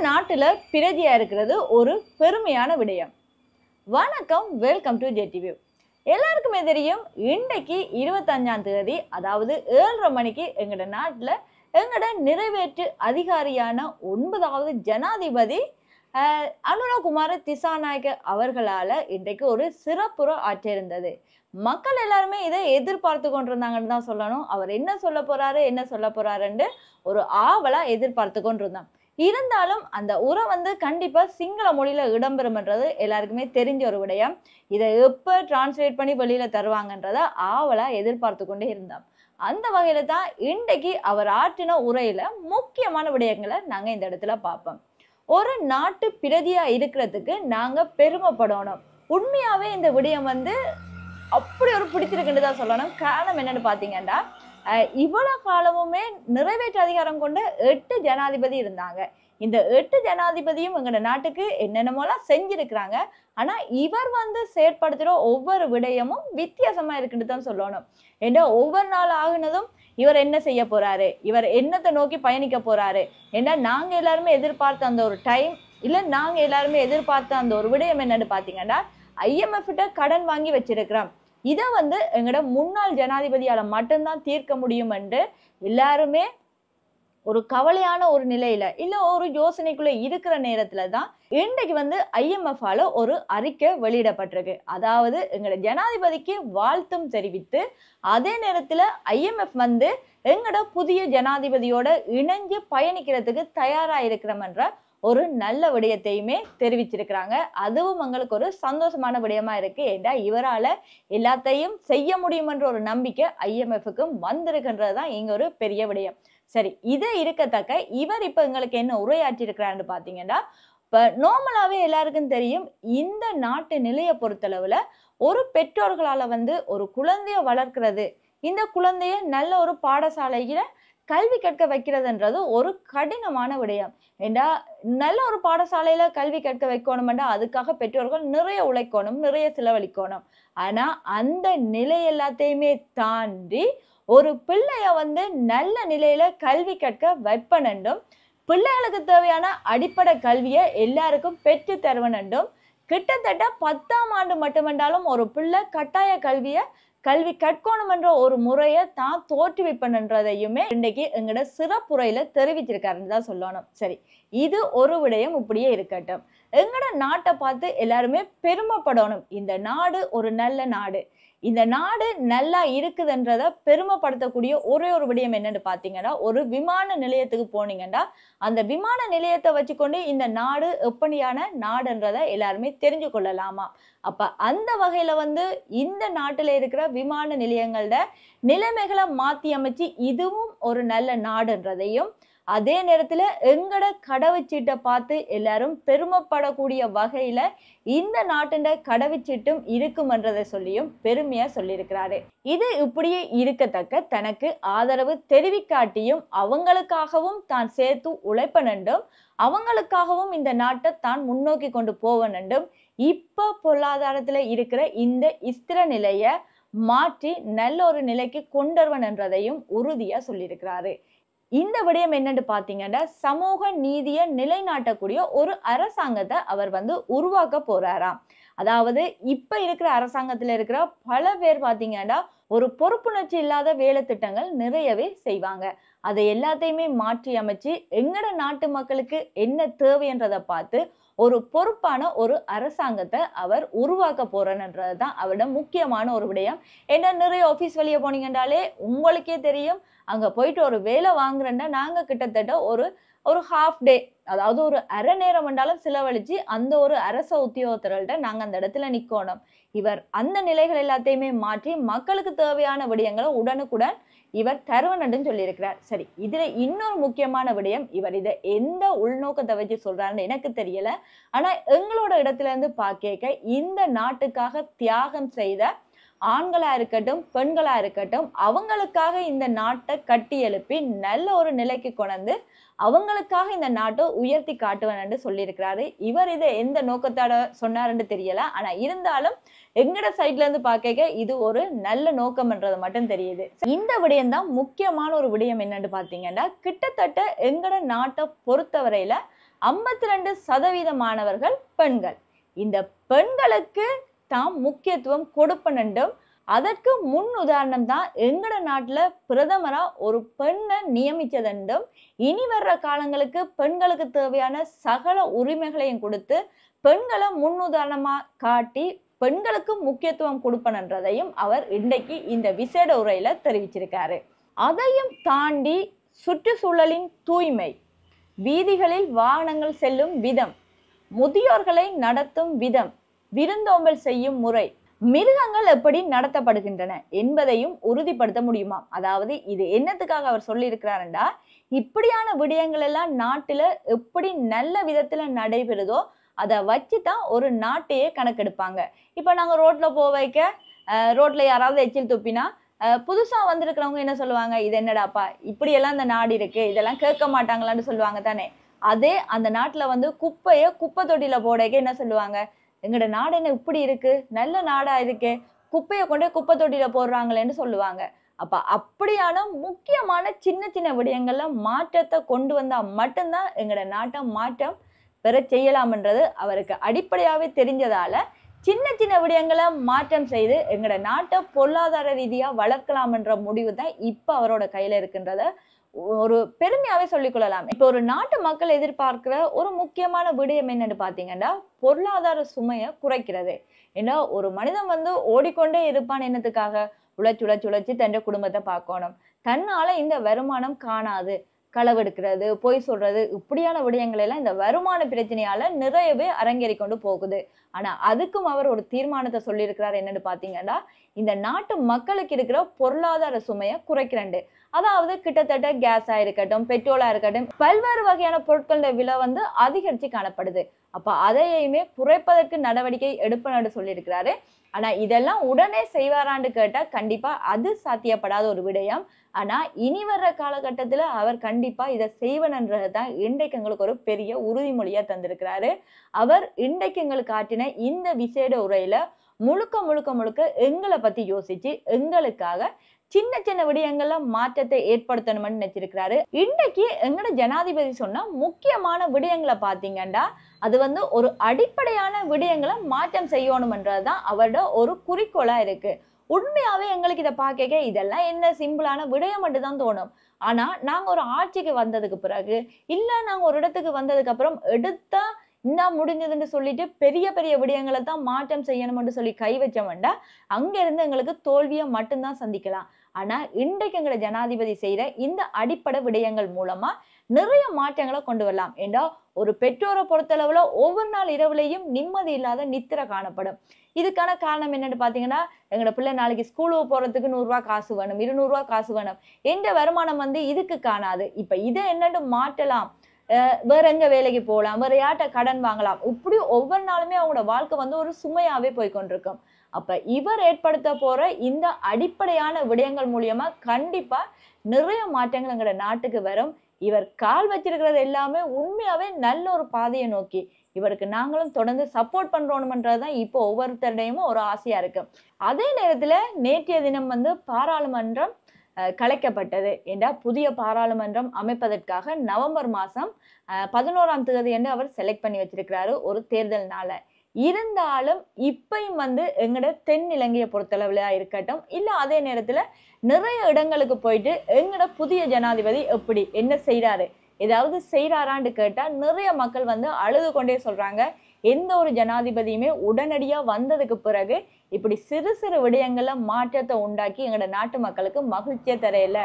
நாட்டுல பிரதியா இருக்கிறது ஒரு பெருமையான விடயம். வணக்கம், வெல்கம் டு ஜெடிவி. எல்லாருக்குமே தெரியும், இன்றைக்கு 25ஆம் தேதி, அதாவது 7:30 மணிக்கு எங்கட நாட்டுல எங்கட நிறைவேற்று அதிகாரியான 9வது ஜனாதிபதி அனுரகுமார திசாநாயக்க அவர்களால இன்றைக்கு ஒரு சிறப்புற ஆற்றியிருந்தது. மக்கள் எல்லாருமே இதை எதிர்பார்த்து கொண்டிருந்தாங்கன்னு தான் சொல்லணும். அவர் என்ன சொல்ல போறாருன்னு ஒரு ஆவலா எதிர்பார்த்து கொண்டிருந்தான். இருந்தாலும் அந்த உரை கண்டிப்பா சிங்கள மொழியில இடம்பெறும்ன்றது எல்லாருக்குமே தெரிஞ்ச ஒரு விடயம். இதை எப்ப டிரான்ஸ்லேட் பண்ணி வெளியில தருவாங்கன்றத ஆவலா எதிர்பார்த்து கொண்டே இருந்தான். அந்த வகையில தான் இன்றைக்கு அவர் ஆற்றின உரையில முக்கியமான விடயங்களை நாங்க இந்த இடத்துல பார்ப்போம். ஒரு நாட்டு பிரதியா இருக்கிறதுக்கு நாங்க பெருமைப்படணும். உண்மையாவே இந்த விடயம் அப்படி ஒரு பிடிச்சிருக்குன்னு தான் சொல்லணும். காரணம் என்னன்னு பாத்தீங்கன்னா, இவ்வளவு காலமுமே நிறைவேற்று அதிகாரம் கொண்ட 8 ஜனாதிபதி இருந்தாங்க. இந்த 8 ஜனாதிபதியும் எங்க நாட்டுக்கு என்னென்னமோலாம் செஞ்சிருக்கிறாங்க. ஆனா இவர் செயற்படுத்துற ஒவ்வொரு விடயமும் வித்தியாசமா இருக்குன்னு தான் சொல்லணும். ஏன்னா ஒவ்வொரு நாள் ஆகுனதும் இவர் என்ன செய்ய போறாரு, இவர் என்னத்தை நோக்கி பயணிக்க போறாரு, ஏன்னா நாங்க எல்லாருமே எதிர்பார்த்த அந்த ஒரு டைம் இல்ல, நாங்க எல்லாருமே எதிர்பார்த்த அந்த ஒரு விடயம் என்னன்னு பாத்தீங்கன்னா, IMF கிட்ட கடன் வாங்கி வச்சிருக்கிறோம். இதை எங்கட முன்னாள் ஜனாதிபதியால மட்டும்தான் தீர்க்க முடியும் என்று எல்லாருமே ஒரு கவலையான ஒரு நிலையில இல்ல ஒரு யோசனைக்குள்ள இருக்கிற நேரத்துல தான் இன்றைக்கு IMF ஆல ஒரு அறிக்கை வெளியிடப்பட்டிருக்கு. அதாவது எங்கட ஜனாதிபதிக்கு வாழ்த்தும் தெரிவித்து அதே நேரத்துல IMF எங்கட புதிய ஜனாதிபதியோட இணைஞ்சு பயணிக்கிறதுக்கு தயாரா இருக்கிறோம்ன்ற ஒரு நல்ல விடயத்தையுமே தெரிவிச்சிருக்கிறாங்க. அதுவும் எங்களுக்கு ஒரு சந்தோஷமான விடயமா இருக்கு. ஏண்டா இவரால எல்லாத்தையும் செய்ய முடியும்ன்ற ஒரு நம்பிக்கை IMF-க்கும் வந்திருக்கின்றதுதான் இங்க ஒரு பெரிய விடயம். சரி, இதை இருக்கத்தக்க இவர் இப்ப எங்களுக்கு என்ன உரையாற்றி இருக்கிறான்னு பாத்தீங்கன்னா, இப்ப நார்மலாவே எல்லாருக்கும் தெரியும், இந்த நாட்டு நிலையை பொறுத்தளவுல ஒரு பெற்றோர்களால ஒரு குழந்தைய வளர்க்கிறது, இந்த குழந்தைய நல்ல ஒரு பாடசாலையில கல்வி கற்க வைக்கிறதுன்றது ஒரு கடினமான விடயம். ஏண்டா நல்ல ஒரு பாடசாலையில கல்வி கற்க வைக்கணும்டா அதுக்காக பெற்றோர்கள் நிறைய உழைக்கணும், நிறைய செலவழிக்கணும். ஆனா அந்த நிலை எல்லாத்தையுமே தாண்டி ஒரு பிள்ளைய நல்ல நிலையில கல்வி கற்க வைப்பனண்டும், பிள்ளைகளுக்கு தேவையான அடிப்படை கல்வியை எல்லாருக்கும் பெற்று தருவனண்டும், கிட்டத்தட்ட 10ஆம் ஆண்டு மட்டுமென்றாலும் ஒரு பிள்ளை கட்டாய கல்வி கற்கணும் என்ற ஒரு முறையை தான் தோற்றுவிப்பன்றதையுமே இன்றைக்கு எங்கட சிறப்புரையில தெரிவிச்சிருக்காருன்னு தான் சொல்லணும். சரி, இது ஒரு விடயம் இப்படியே இருக்கட்டும். எங்கட நாட்டை பார்த்து எல்லாருமே பெருமைப்படணும். இந்த நாடு ஒரு நல்ல நாடு, இந்த நாடு நல்லா இருக்குதுன்றத பெருமைப்படுத்தக்கூடிய ஒரே ஒரு விடயம் என்னன்னு பாத்தீங்கன்னா, ஒரு விமான நிலையத்துக்கு போனீங்கன்னா அந்த விமான நிலையத்தை வச்சுக்கொண்டு இந்த நாடு எப்படியான நாடுன்றதை எல்லாருமே தெரிஞ்சு கொள்ளலாமா. அப்ப அந்த வகையில இந்த நாட்டுல இருக்கிற விமான நிலையங்களோட நிலைமைகளை மாத்தி அமைச்சு இதுவும் ஒரு நல்ல நாடுன்றதையும், அதே நேரத்துல எங்கட கடவுச்சீட்டை பார்த்து எல்லாரும் பெருமைப்படக்கூடிய வகையில இந்த நாட்டின் கடவுச்சீட்டும் இருக்கும்ன்றதை சொல்லியும் பெருமையா சொல்லியிருக்கிறாரு. இது இப்படியே இருக்கத்தக்க தனக்கு ஆதரவு தெரிவிக்காட்டியும் அவங்களுக்காகவும் தான் சேர்த்து உழைப்பனண்டும், அவங்களுக்காகவும் இந்த நாட்டை தான் முன்னோக்கி கொண்டு போவனண்டும், இப்ப பொருளாதாரத்துல இருக்கிற இந்த ஸ்திர நிலைய மாற்றி நல்ல ஒரு நிலைக்கு கொண்டர்வன் என்றதையும் உறுதியா சொல்லியிருக்கிறாரு. இந்த விடயம் என்னன்னு பாத்தீங்கன்னா, சமூக நீதியை நிலைநாட்டக்கூடிய ஒரு அரசாங்கத்தை அவர் உருவாக்க போறாராம். அதாவது இப்ப இருக்கிற அரசாங்கத்துல இருக்கிற பல பேர் பாத்தீங்கன்னா ஒரு பொறுப்புணர்ச்சி இல்லாத வேலை திட்டங்கள் நிறையவே செய்வாங்க. அதை எல்லாத்தையுமே மாற்றி அமைச்சு எங்கட நாட்டு மக்களுக்கு என்ன தேவைன்றதை பார்த்து ஒரு பொறுப்பான ஒரு அரசாங்கத்தை அவர் உருவாக்க போறன்றதுதான் அவரோட முக்கியமான ஒரு விடயம். ஏன்னா நிறைய ஆபீஸ் வெளியே போனீங்கன்றாலே உங்களுக்கே தெரியும், அங்க போயிட்டு ஒரு வேலை வாங்குறேன்னா நாங்க கிட்டத்தட்ட ஒரு ஹாஃப் டே, அதாவது ஒரு அரை நேரம் என்றாலும் செலவழிச்சு அந்த ஒரு அரச உத்தியோகத்தர்கள்ட்ட நாங்க அந்த இடத்துல நிக்கணும். இவர் அந்த நிலைகள் எல்லாத்தையுமே மாற்றி மக்களுக்கு தேவையான விடயங்களை உடனுக்குடன் இவர் தருவனன்னு சொல்லியிருக்கிறார். சரி, இதுல இன்னொரு முக்கியமான விடயம், இவர் இதை எந்த உள்நோக்கத்தை வச்சு சொல்றாருன்னு எனக்கு தெரியல. ஆனா எங்களோட இடத்துல இருந்து பார்க்க இந்த நாட்டுக்காக தியாகம் செய்த ஆண்களா இருக்கட்டும் பெண்களா இருக்கட்டும் அவங்களுக்காக இந்த நாட்டை கட்டி எழுப்பி நல்ல ஒரு நிலைக்கு கொண்டு அவங்களுக்காக இந்த நாட்டை உயர்த்தி காட்டுவேன் சொல்லியிருக்கிறாரு. இவர் இதை எந்த நோக்கத்தோட சொன்னாருன்னு தெரியல. ஆனா இருந்தாலும் எங்கட சைட்ல இருந்து பார்க்க இது ஒரு நல்ல நோக்கம்ன்றது மட்டும் தெரியுது. இந்த விடயம் தான் முக்கியமான ஒரு விடயம். என்னன்னு பாத்தீங்கன்னா, கிட்டத்தட்ட எங்கட நாட்டை பொறுத்தவரையில 52% மாணவர்கள் பெண்கள். இந்த பெண்களுக்கு தாம் முக்கியத்துவம் கொடுப்பனண்டும் அதற்கு முன் உதாரணம் தான் எங்கட நாட்டுல பிரதமரா ஒரு பெண்ணை நியமிச்சதென்றும் இனி வர்ற காலங்களுக்கு பெண்களுக்கு தேவையான சகல உரிமைகளையும் கொடுத்து பெண்களை முன் உதாரணமா காட்டி பெண்களுக்கு முக்கியத்துவம் கொடுப்பனன்றதையும் அவர் இன்றைக்கு இந்த விசேட உரையில தெரிவிச்சிருக்காரு. அதையும் தாண்டி சுற்றுச்சூழலின் தூய்மை, வீதிகளில் வாகனங்கள் செல்லும் விதம், முதியோர்களை நடத்தும் விதம், விருந்தோம்பல் செய்யும் முறை, மிருகங்கள் எப்படி நடத்தப்படுகின்றன என்பதையும் உறுதிப்படுத்த முடியுமா? அதாவது இது என்னத்துக்காக அவர் சொல்லி இருக்கிறாருண்டா, இப்படியான விடயங்கள் எல்லாம் நாட்டுல எப்படி நல்ல விதத்துல நடைபெறுதோ அதை வச்சுதான் ஒரு நாட்டையே கணக்கெடுப்பாங்க. இப்ப நாங்க ரோட்ல வைக்க ரோட்ல யாராவது எச்சில் துப்பினா புதுசா வந்திருக்கிறவங்க என்ன சொல்லுவாங்க, இது என்னடாப்பா இப்படி எல்லாம் இந்த நாடு இருக்கு, இதெல்லாம் கேட்க மாட்டாங்களான்னு சொல்லுவாங்க தானே. அதே அந்த நாட்டுல குப்பைய குப்பை தொட்டியில போடக்க என்ன சொல்லுவாங்க, எங்கட நாடு என்ன இப்படி இருக்கு, நல்ல நாடா இருக்கு, குப்பையை கொண்டே குப்பை தொட்டியில போடுறாங்களேன்னு சொல்லுவாங்க. அப்ப அப்படியான முக்கியமான சின்ன சின்ன விடயங்கள்ல மாற்றத்தை கொண்டு வந்தா மட்டும்தான் எங்கட நாட்டை மாற்றம் பெற செய்யலாம்ன்றது அவருக்கு அடிப்படையாவே தெரிஞ்சதால சின்ன சின்ன விடயங்களை மாற்றம் செய்து எங்கட நாட்டை பொருளாதார ரீதியா வளர்க்கலாம்ன்ற முடிவு தான் இப்ப அவரோட கையில இருக்கின்றத ஒரு பெருமையாவே சொல்லிக் கொள்ளலாம். இப்ப ஒரு நாட்டு மக்கள் எதிர்பார்க்கிற ஒரு முக்கியமான விடயம் என்னன்னு பாத்தீங்கன்னா பொருளாதார சுமையை குறைக்கிறது. ஏன்னா ஒரு மனிதன் ஓடிக்கொண்டே இருப்பான், என்னத்துக்காக, உழைச்சு தன் குடும்பத்தை பார்க்கணும். தன்னால இந்த வருமானம் காணாது, களவெடுக்கிறது, பொய் சொல்றது, இப்படியான விடயங்கள் எல்லாம் இந்த வருமான பிரச்சனையால நிறையவே அரங்கேறி கொண்டு போகுது. ஆனா அதுக்கும் அவர் ஒரு தீர்மானத்தை சொல்லியிருக்கிறார். என்னன்னு பாத்தீங்கன்னா இந்த நாட்டு மக்களுக்கு இருக்கிற பொருளாதார சுமையை குறைக்கிறண்டு. அதாவது கிட்டத்தட்ட கேஸா இருக்கட்டும், பெட்ரோலா இருக்கட்டும், பல்வேறு வகையான பொருட்களோட விலை அதிகரிச்சு காணப்படுது. அப்ப அதையுமே குறைப்பதற்கு நடவடிக்கை எடுப்பனு சொல்லியிருக்கிறாரு. ஆனா இதெல்லாம் உடனே செய்வாரான்னு கேட்டா கண்டிப்பா அது சாத்தியப்படாத ஒரு விடயம். ஆனா இனி வர்ற காலகட்டத்துல அவர் கண்டிப்பா இதை செய்வனன்றதுதான் இன்றைக்கு எங்களுக்கு ஒரு பெரிய உறுதிமொழியா தந்திருக்கிறாரு. அவர் இன்றைக்கு எங்களுக்கு ஆற்றின இந்த விசேட உரையில முழுக்க முழுக்க முழுக்க எங்களை பத்தி யோசிச்சு எங்களுக்காக சின்ன சின்ன விடயங்கள்ல மாற்றத்தை ஏற்படுத்தணும்னு நினைச்சிருக்கிறாரு. இன்னைக்கு எங்கட ஜனாதிபதி சொன்ன முக்கியமான விடயங்களை பாத்தீங்கன்னா அது ஒரு அடிப்படையான விடயங்களை மாற்றம் செய்யணும்ன்றதுதான் அவரோட ஒரு குறிக்கோளா இருக்கு. உண்மையாவே எங்களுக்கு இதை பார்க்க இதெல்லாம் என்ன சிம்பிளான விடயம் மட்டும் தான் தோணும். ஆனா நாங்க ஒரு ஆட்சிக்கு வந்ததுக்கு பிறகு இல்ல நாங்க ஒரு இடத்துக்கு வந்ததுக்கு அப்புறம் எடுத்தா இந்தா முடிஞ்சதுன்னு சொல்லிட்டு பெரிய பெரிய விடயங்களை தான் மாற்றம் செய்யணும்னு சொல்லி கை வச்சோம்டா அங்க இருந்து எங்களுக்கு தோல்வியை மட்டும்தான் சந்திக்கலாம். ஆனா இன்றைக்கு எங்களை ஜனாதிபதி செய்யற இந்த அடிப்படை விடயங்கள் மூலமா நிறைய மாற்றங்களை கொண்டு வரலாம். ஏண்டா ஒரு பெற்றோரை பொறுத்தளவுல ஒவ்வொரு நாள் இரவுலையும் நிம்மதி இல்லாத நித்திரை காணப்படும். இதுக்கான காரணம் என்னன்னு பாத்தீங்கன்னா எங்களோட பிள்ளை நாளைக்கு ஸ்கூலுக்கு போறதுக்கு 100 ரூபாய் காசு வேணும், 200 ரூபாய் காசு வேணும், எந்த வருமானம் இதுக்கு காணாது. இப்ப இதை என்னன்னு மாற்றலாம், வேற எங்க வேலைக்கு போகலாம், வேற யார்கிட்ட கடன் வாங்கலாம், இப்படி ஒவ்வொரு நாளுமே அவங்களோட வாழ்க்கை ஒரு சுமையாவே போய்கொண்டிருக்கும். அப்ப இவர் ஏற்படுத்த போற இந்த அடிப்படையான விடயங்கள் மூலியமா கண்டிப்பா நிறைய மாற்றங்கள் எங்களோட நாட்டுக்கு வரும். இவர் கால் வச்சிருக்கிறது எல்லாமே உண்மையாவே நல்ல ஒரு பாதையை நோக்கி இவருக்கு நாங்களும் தொடர்ந்து சப்போர்ட் பண்றோம்ன்றதுதான் இப்போ ஒவ்வொருத்தருடையும் ஒரு ஆசையா இருக்கு. அதே நேரத்துல நேற்றைய தினம் பாராளுமன்றம் கலைக்கப்பட்டது. என்றா புதிய பாராளுமன்றம் அமைப்பதற்காக நவம்பர் மாசம் 11ஆம் தேதி என்று அவர் செலக்ட் பண்ணி வச்சிருக்கிறாரு ஒரு தேர்தல் நாள. இருந்தாலும் இப்பயும் எங்கட தென் இலங்கையை பொறுத்தளவுல இருக்கட்டும் இல்ல அதே நேரத்துல நிறைய இடங்களுக்கு போயிட்டு எங்கட புதிய ஜனாதிபதி எப்படி என்ன செய்யறாரு, ஏதாவது செய்யறாரான்னு கேட்டா நிறைய மக்கள் அழுது கொண்டே சொல்றாங்க. எந்த ஒரு ஜனாதிபதியுமே உடனடியா வந்ததுக்கு பிறகு இப்படி சிறு சிறு விடயங்கள்ல மாற்றத்தை உண்டாக்கி எங்கட நாட்டு மக்களுக்கு மகிழ்ச்சியை தரையில,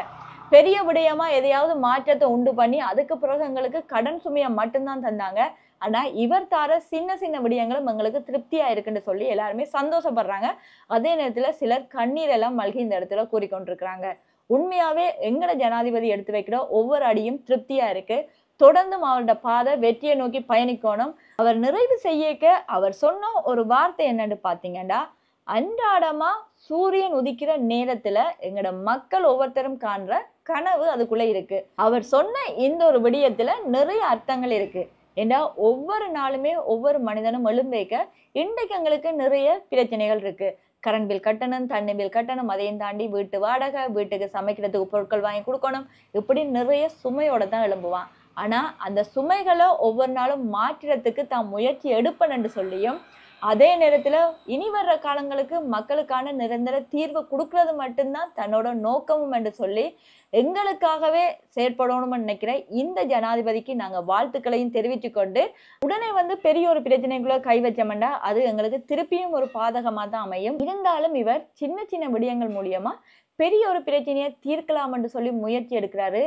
பெரிய விடயமா எதையாவது மாற்றத்தை உண்டு பண்ணி அதுக்கு பிறகு எங்களுக்கு கடன் சுமையை மட்டும்தான் தந்தாங்க. ஆனா இவர் தார சின்ன சின்ன விடயங்களும் எங்களுக்கு திருப்தியா இருக்குன்னு சொல்லி எல்லாருமே சந்தோஷப்படுறாங்க. அதே நேரத்துல சிலர் கண்ணீர் எல்லாம் மல்கி இந்த இடத்துல கூறிக்கொண்டிருக்கிறாங்க. உண்மையாவே எங்கட ஜனாதிபதி எடுத்து வைக்கிற ஒவ்வொரு அடியும் திருப்தியா இருக்கு. தொடர்ந்தும் அவரோட பாதை வெற்றியை நோக்கி பயணிக்கணும். அவர் நிறைவு செய்யக்க அவர் சொன்ன ஒரு வார்த்தை என்னன்னு பாத்தீங்கன்னா, அன்றாடமா சூரியன் உதிக்கிற நேரத்துல எங்கட மக்கள் ஒவ்வொருத்தரும் காண்ற கனவு அதுக்குள்ள இருக்கு. அவர் சொன்ன இந்த ஒரு விடயத்துல நிறைய அர்த்தங்கள் இருக்கு. ஏன்னா ஒவ்வொரு நாளுமே ஒவ்வொரு மனிதனும் எழும்பேக்க இன்றைக்கு எங்களுக்கு நிறைய பிரச்சனைகள் இருக்கு. கரண்ட் பில் கட்டணும், தண்ணி பில் கட்டணும், அதையும் தாண்டி வீட்டு வாடகை, வீட்டுக்கு சமைக்கிறதுக்கு பொருட்கள் வாங்கி கொடுக்கணும், இப்படி நிறைய சுமையோட தான் எழும்புவான். ஆனா அந்த சுமைகளை ஒவ்வொரு நாளும் மாற்றுறதுக்கு தான் முயற்சி எடுப்பேன் என்று சொல்லியும், அதே நேரத்துல இனி வர்ற காலங்களுக்கு மக்களுக்கான நிரந்தர தீர்வு கொடுக்கறது மட்டும்தான் தன்னோட நோக்கமும் என்று சொல்லி எங்களுக்காகவே செயற்படணும்னு நினைக்கிற இந்த ஜனாதிபதிக்கு நாங்க வாழ்த்துக்களையும் தெரிவித்து கொண்டு, உடனே பெரிய ஒரு பிரச்சனைக்குள்ள கை வச்சோம்னா அது எங்களுக்கு திருப்பியும் ஒரு பாதகமா தான் அமையும். இருந்தாலும் இவர் சின்ன சின்ன விடயங்கள் மூலியமா பெரிய ஒரு பிரச்சனையை தீர்க்கலாம் என்று சொல்லி முயற்சி எடுக்கிறாரு.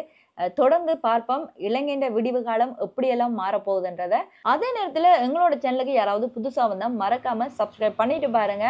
தொடர்ந்து பார்ப்போம் இலங்கையின் விடிவு காலம் எப்படியெல்லாம் மாறப்போகுதுன்றத. அதே நேரத்துல எங்களோட சேனலுக்கு யாராவது புதுசா வந்தா மறக்காம சப்ஸ்கிரைப் பண்ணிட்டு பாருங்க.